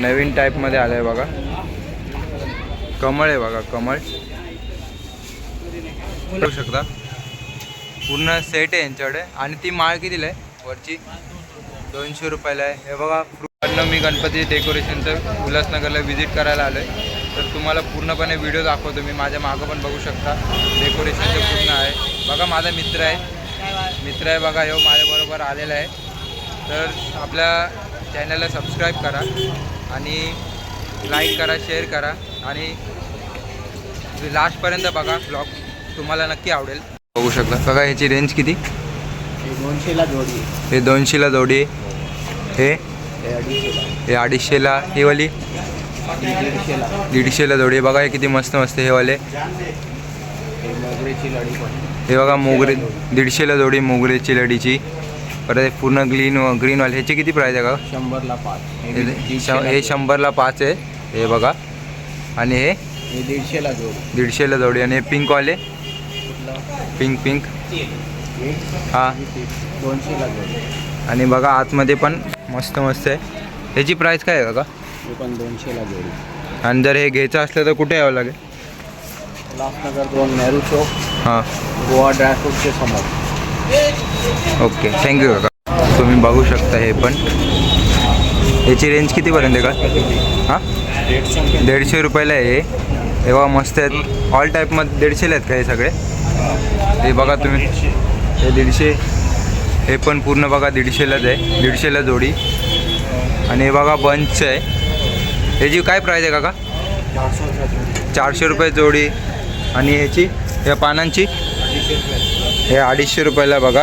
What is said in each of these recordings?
नवीन टाईपमध्ये आलं आहे बघा, कमळ आहे बघा, कमळ बघू शकता. पूर्ण सेट आहे यांच्याकडे. आणि ती माळ कितीला आहे वरची? 200 रुपयाला आहे. हे बघा फ्रूटनं मी गणपती डेकोरेशनचं उल्हासनगरला व्हिजिट करायला आलो आहे. तर तुम्हाला पूर्णपणे व्हिडिओ दाखवतो मी. माझ्या मागं पण बघू शकता डेकोरेशनचं पूर्ण आहे बघा. माझा मित्र आहे बघा, ह्यो माझ्याबरोबर आलेला आहे. तर आपल्या चॅनलला सबस्क्राईब करा आणि लाईक करा, शेअर करा आणि लास्टपर्यंत बघा. ब्लॉग तुम्हाला नक्की आवडेल. बघू शकता बघा, ह्याची रेंज किती? 200ला जोडी. हे 200ला जोडी. हे 250ला. ही वाली 150ला जोडी. बघा हे किती मस्त मस्त हे वाले. मोगरेची लढी पण. हे बघा मोगरे 150ला जोडी, मोगरेची लढीची. परत पूर्ण ग्रीनवाले. ह्याची किती प्राईस आहे का? 100ला 5. हे 100ला 5 आहे. हे बघा. आणि हे 150ला जोडी. 150ला जोडी. आणि हे पिंकवाले, पिंक हां 200ला जोडी. आणि बघा आतमध्ये पण मस्त मस्त आहे. ह्याची प्राईस काय आहे का? हे पण 200ला जोडी. आणि जर हे घ्यायचं असलं तर कुठे यावं लागेल? उल्हासनगर 2 नेहरू चौक, हां गोवा ड्रायफ्रूटच्या समोर. ओके, थँक्यू काका. तुम्ही बघू शकता हे पण. याची रेंज कितीपर्यंत आहे का? हां 150 रुपयाला आहे. हे बघा मस्त आहेत. ऑल टाईपमध्ये 150ला आहेत का हे सगळे? हे बघा तुम्ही, हे 150. हे पण पूर्ण बघा 150लाच आहे, 150ला जोडी. आणि हे बघा बंच आहे. ह्याची काय प्राईस आहे काका? 400 रुपये जोडी. आणि ह्याची या पानांची हे 250 रुपयाला बघा.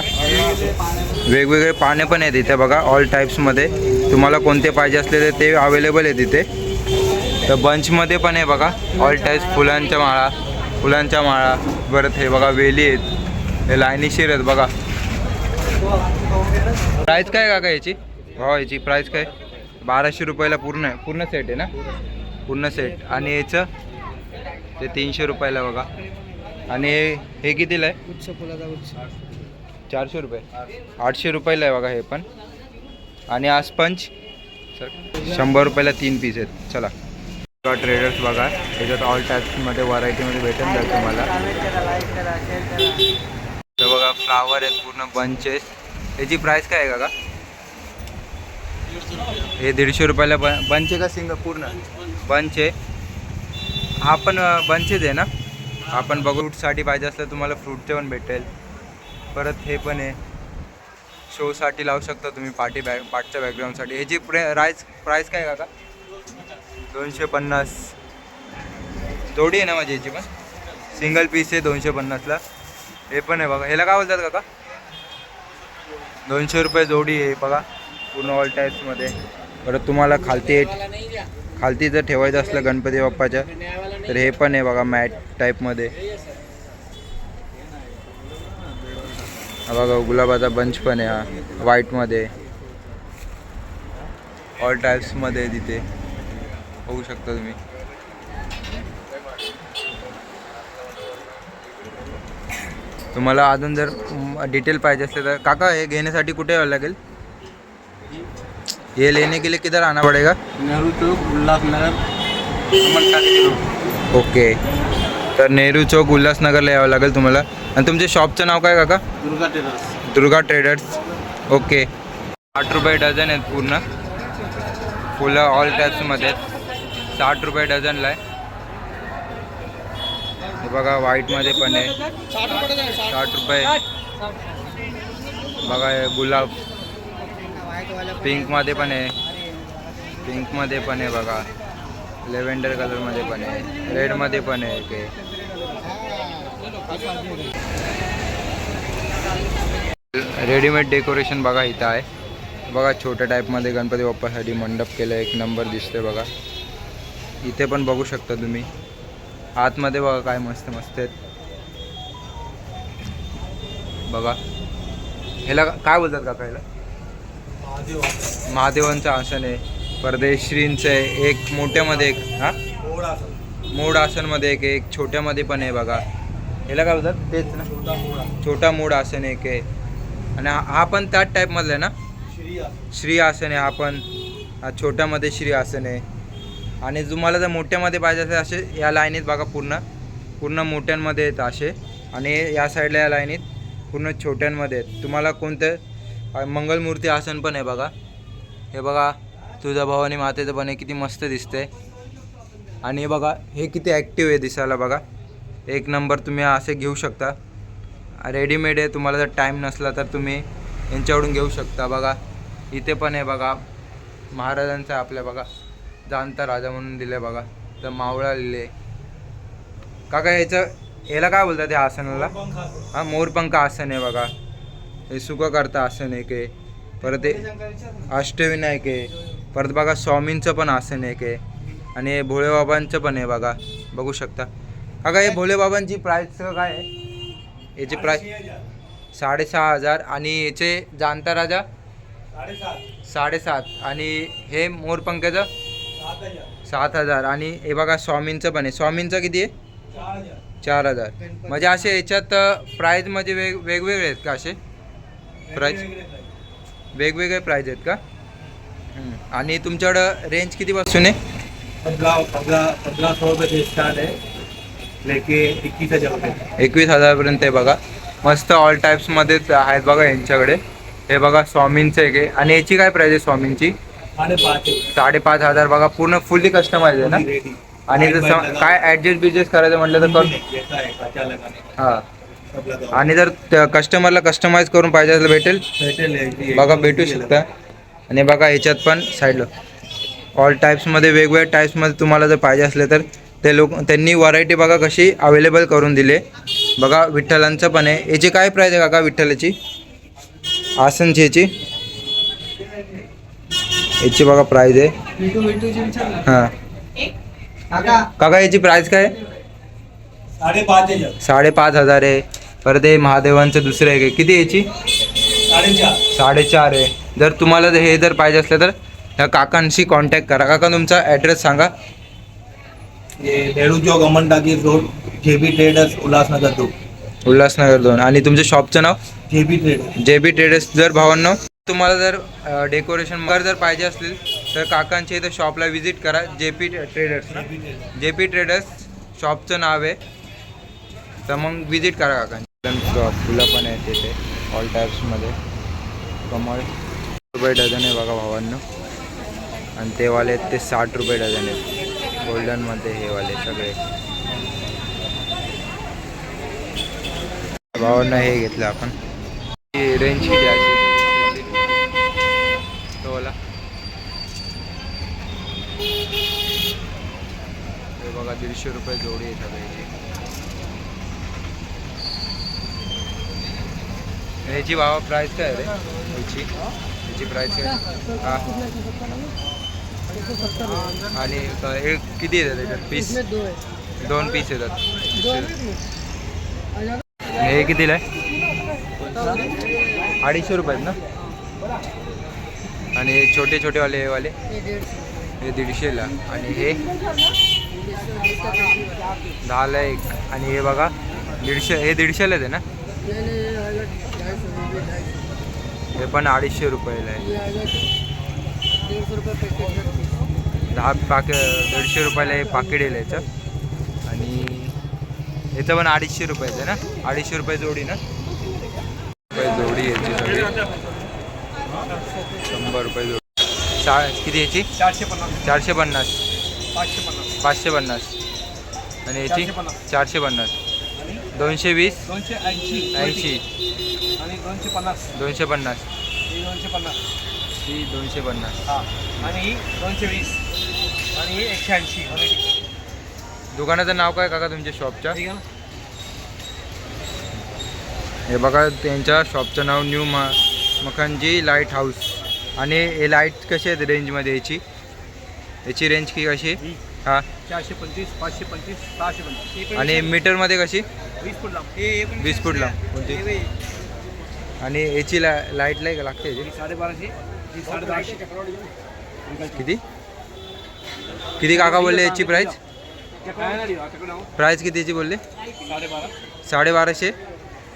वेगवेगळे पाने पण आहेत इथे बघा, ऑल टाईप्समध्ये. तुम्हाला कोणते पाहिजे असले तर ते अवेलेबल आहेत इथे. तर बंचमध्ये पण आहे बघा, ऑल टाईप्स. फुलांच्या माळा. परत हे बघा वेली आहेत, हे लायनीशीर आहेत बघा. प्राईस काय काका याची? हो याची प्राईस काय? 1200 रुपयाला पूर्ण सेट आहे ना, पूर्ण सेट. आणि याचं ते 300 रुपयाला बघा. आणि हे कितीला आहे? 400 रुपये. 800 रुपयाला आहे बघा हे पण. आणि हा स्पंज 100 रुपयाला 3 पीस आहेत. चला ट्रेडर्स बघा, त्याच्यात ऑल टाईप्समध्ये व्हरायटीमध्ये भेटून जाईल तुम्हाला. तर बघा फ्लावर आहेत, पूर्ण बंचेस. याची प्राईस काय आहे काका? हे 150 रुपयाला बंच आहे का सिंगल? पूर्ण बंच आहे. हा पण बंचेच आहे ना. आपण बघू. फ्रूटसाठी पाहिजे असलं तुम्हाला फ्रूटचे पण भेटेल. परत हे पण आहे, शोसाठी लावू शकता तुम्ही, पाठच्या बॅकग्राऊंडसाठी. ह्याची प्राईस काय काका? 250 जोडी आहे ना माझी. ह्याची पण सिंगल पीस आहे 250ला. हे पण आहे बघा. ह्याला काय बोलतात काका? 200 रुपये जोडी आहे बघा, पूर्ण ऑल टाईप्समध्ये. परत तुम्हाला खालती जर ठेवायचं असलं गणपती बाप्पाच्या तर हे पण आहे बघा, मॅट टाईपमध्ये. हा बघा गुलाबाचा बंच पण आहे, हा व्हाईटमध्ये. ऑल टाईप्समध्ये तिथे बघू शकता तुम्ही. तुम्हाला अजून जर डिटेल पाहिजे असले तर काका हे घेण्यासाठी कुठे यावं लागेल? ये लेने के लिए किधर आना पड़ेगा? नेहरू चौक, उल्हासनगर. ओके, तर नेहरू चौक उल्हासनगरला यावं लागेल तुम्हाला. आणि तुमच्या शॉपचं नाव काय काका? Durga tailors. Durga traders. Okay. 60 रुपये डझन आहेत पूर्ण फुलं, ऑल टाईप्समध्ये. 60 रुपये डझनला आहे. हे बघा व्हाईटमध्ये पण आहे, 60 रुपये. बघा हे गुलाब पिंकमध्ये पण आहे, पिंकमध्ये पण आहे बघा, लेव्हेंडर कलरमध्ये पण आहे, रेडमध्ये पण आहे. ते रेडीमेड डेकोरेशन बघा इथं आहे बघा. छोट्या टाईपमध्ये गणपती बाप्पासाठी मंडप केलं, एक नंबर दिसतोय बघा. इथे पण बघू शकता तुम्ही. आतमध्ये बघा काय मस्त मस्त आहेत बघा. ह्याला काय बोलतात काका? ह्याला महादेवांचं आसन आहे. परदेश्रींचं आहे एक, मोठ्यामध्ये एक, हां मूड आसनमध्ये एक छोट्यामध्ये पण आहे बघा. ह्याला काय बोलतात? तेच ना, छोटा मूड आसन एक आहे. आणि हा पण त्याच टाईपमधला आहे ना, श्री आसन आहे हा पण. हा छोट्यामध्ये श्री आसन आहे. आणि तुम्हाला जर मोठ्यामध्ये पाहिजे असेल असे या लाईनीत बघा पूर्ण मोठ्यांमध्ये आहेत असे. आणि या साईडला या लाईनीत पूर्ण छोट्यांमध्ये आहेत. तुम्हाला कोणतं मंगलमूर्ती आसन पण आहे बघा. हे बघा तुळजाभवानी मातेचं पण आहे, किती मस्त दिसतंय. आणि हे बघा हे किती ॲक्टिव्ह आहे दिसायला बघा. एक नंबर. तुम्ही असे घेऊ शकता, रेडीमेड आहे. तुम्हाला जर टाईम नसला तर तुम्ही यांच्याकडून घेऊ शकता. बघा इथे पण आहे बघा, महाराजांचं आपल्या बघा जाणता राजा म्हणून दिलं बघा. तर मावळा लिहिले. काका याला काय बोलतात या आसनाला? हां मोरपंख आसन आहे बघा. हे सुखकर्ता आसन आहे के. परत हे अष्टविनायक आहे. परत बघा स्वामींचं पण आसन आहे के. आणि हे भोळेबाबांचं पण आहे बघा, बघू शकता. काका हे भोलेबाबांची प्राईस काय आहे? याची प्राईस 6,500. आणि याचे जाणता राजा 7,500. आणि हे मोरपंखाचं 7,000. आणि हे बघा स्वामींचं पण आहे. स्वामींचं किती आहे? 4,000. म्हणजे असे याच्यात प्राईज म्हणजे वेगवेगळे आहेत का? असे प्राईज वेगवेगळे प्राईज आहेत का? आणि तुमच्याकडं रेंज कितीपासून आहे? 1500 रुपये से स्टार्ट है लेके 21,000 रुपये. 21,000पर्यंत आहे बघा. मस्त ऑल टाईप्समध्येच आहेत बघा यांच्याकडे. हे बघा स्वामींचं एक आहे. आणि याची काय प्राईज आहे स्वामींची? 5,500 बघा. पूर्ण फुल्ली कस्टमाइज आहे ना? आणि जर काय ॲडजस्ट करायचं म्हटलं तर करून हां. आणि जर कस्टमरला कस्टमाइज करून पाहिजे असेल भेटेल बघा, भेटू शकता. आणि बघा ह्याच्यात पण साईडला ऑल टाईप्समध्ये वेगवेगळ्या टाईप्समध्ये तुम्हाला जर पाहिजे असले तर त्यांनी व्हरायटी बघा कशी अवेलेबल करून दिले बघा. विठ्ठलांचं पण आहे. याची काय प्राईज आहे काका विठ्ठलाची आसनची? याची बघा प्राईज आहे. हां काका याची प्राईस काय? 5,500 आहे. परत हे महादेवांचं दुसरं आहे. किती याची? 4,500 आहे. जर तुम्हाला हे जर पाहिजे असलं तर ह्या काकांशी कॉन्टॅक्ट करा. काका तुमचा ॲड्रेस सांगा. Nehru Chowk Aman talkies road, JB traders Ulhasnagar 2. Ulhasnagar 2. आणि तुमच्या शॉपचं नाव? JB traders. जर भावांनो तुम्हाला जर डेकोरेशन वगैरे जर पाहिजे असतील तर काकांच्या इथं शॉपला व्हिजिट करा. JP ट्रेडर्स ना? JP ट्रेडर्स शॉपचं नाव आहे. तर मग व्हिजिट करा काकांची. फुलं पण आहेत तिथे ऑल टाईप्समध्ये. कमळ रुपये डझन आहे बघा भावांनो. आणि ते वाले आहेत ते 60 रुपये डझन आहेत. गोल्डनमध्ये हे वाले सगळे भावांना. हे घेतलं आपण. रेंज किती आहे तो वाला? हे बघा 150 रुपये जोडी आहे सगळ्याची. ह्याची भावा प्राईस काय रे? याची प्राईस काय? हां. आणि हे किती येतात त्याच्यात पीस? 2 पीस येतात. हे कितीला आहे? 250 रुपये आहेत ना? आणि छोटे छोटेवाले हे वाले हे 150ला. आणि हे 10ला एक. आणि हे बघा 150. हे 150लाच आहे ना? हे पण 250 रुपयाला आहे. 10 पाक 150 रुपयाला हे पाकिट येईल याचं. आणि याचं पण 250 रुपयाचं आहे ना? 250 रुपये जोडी ना? जोडी याची सगळी 100 रुपये जोडी. किती याची? 450. 550. आणि याची 450. 220. 280. 250. ही 250. आणि 220 आणि 180. दुकानाचं नाव काय काका तुमच्या शॉपच्या? हे बघा त्यांच्या शॉपचं नाव न्यू मखनजी लाईट हाऊस. आणि हे लाईट कशी आहेत रेंजमध्ये? याची रेंज की कशी? हां 425, 525, 625. आणि मीटरमध्ये कशी? 20 फूट लांब. 20 फूट लांब कोणती? आणि याची लाईट लागते याची? 1250. 1250. किती किती काका बोलले याची प्राईस? प्राईस कितीची बोलले? 1250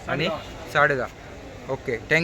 आणि 10.5. Okay thank you.